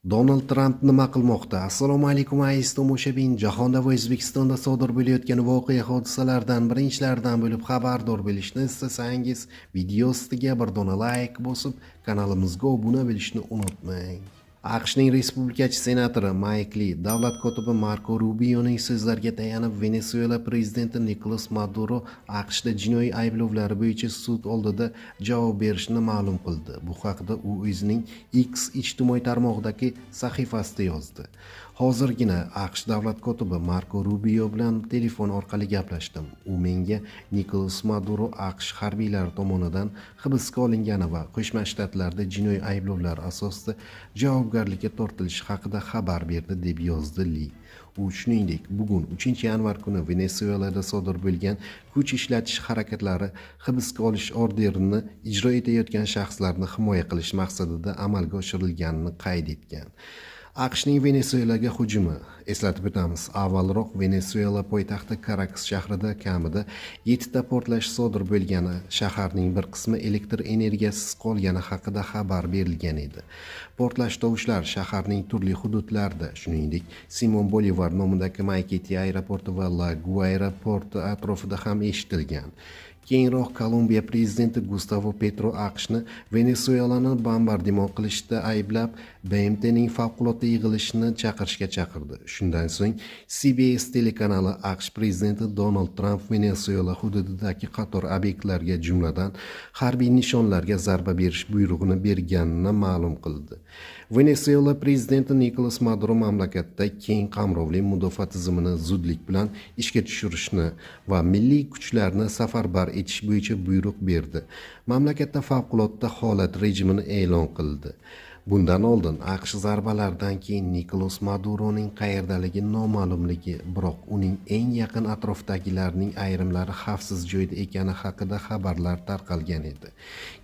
Donald Tramp nima qilmoqda? Assalomu alaykum aziz tomoshabin. Jahonda va O'zbekistonda sodir bo'layotgan voqea hodisalardan birinchilardan bo'lib xabardor bo'lishni istasangiz, video ostiga bir dona like bosib, kanalimizga obuna bo'lishni unutmang. AQShning respublikachi senatori Mike Lee davlat kotibi Marko Rubioning so'zlariga tayanib, Venesuela prezidenti Nikolas Maduro AQShda jinoiy ayblovlar bo'yicha sud oldida javob berishini ma'lum qildi. Bu haqda u o'zining X ijtimoiy tarmog'idagi sahifasida yozdi. Hozirgina AQSh davlat kotibi Marko Rubio bilan telefon orqali gaplashdim. U menga Nikolas Maduro AQSh harbiylari tomonidan hibsga olingani va Qo'shma Shtatlarda jinoiy ayblovlar asosida javobgarlikka tortilishi haqida xabar berdi, deb yozdi Li. U shuningdek, bugun 3-yanvar kuni Venesuelada sodir bo'lgan kuch ishlatish harakatlari hibsga olish orderini ijro etayotgan shaxslarni himoya qilish maqsadida amalga oshirilganini qayd etgan. AQShning Venesuelaga hujumi. Eslatib o'tamiz, avvalroq Venesuela poytaxti Caracas shahrida kamida 7 ta portlash sodir bo'lgani, shaharning bir qismi elektr energiyasiz qolgani haqida xabar berilgan edi. Portlash tovushlar shaharning turli hududlarida, shuningdek, Simon Bolivar nomidagi Maiketi aeroporti va La Guaira porti atrofida ham eshitilgan. Keyinroq Kolumbiya prezidenti Gustavo Petro AQShni Venesuelani bombardimon qilishda ayblab, BMTning favqulodda yig'ilishini chaqirishga chaqirdi. Shundan so'ng CBS telekanali AQSh prezidenti Donald Trump Venesuela hududidagi qator obyektlarga, jumladan harbiy nishonlarga zarba berish buyrug'ini berganini ma'lum qildi. Venesuela prezidenti Nikolas Maduro mamlakatda keng qamrovli mudofaa tizimini zudlik bilan ishga tushirishni va milliy kuchlarni safarbar etish bo'yicha buyruq berdi. Mamlakatda favqulodda holat rejimini e'lon qildi. Bundan oldin AQSh zarbalaridan keyin Nikolas Maduroning qayerdaligi noma'lumligi, biroq uning eng yaqin atrofdagilarning ayrimlari xavfsiz joyda ekani haqida xabarlar tarqalgan edi.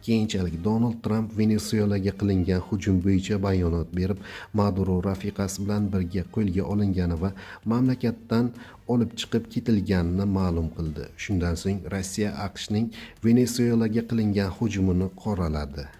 Keyinchalik Donald Tramp Venesuelaga qilingan hujum bo'yicha bayonot berib, Maduro rafiqasi bilan birga qo'lga olingani va mamlakatdan olib chiqib ketilganini ma'lum qildi. Shundan so'ng Rossiya AQShning Venesuelaga qilingan hujumini qoraladi.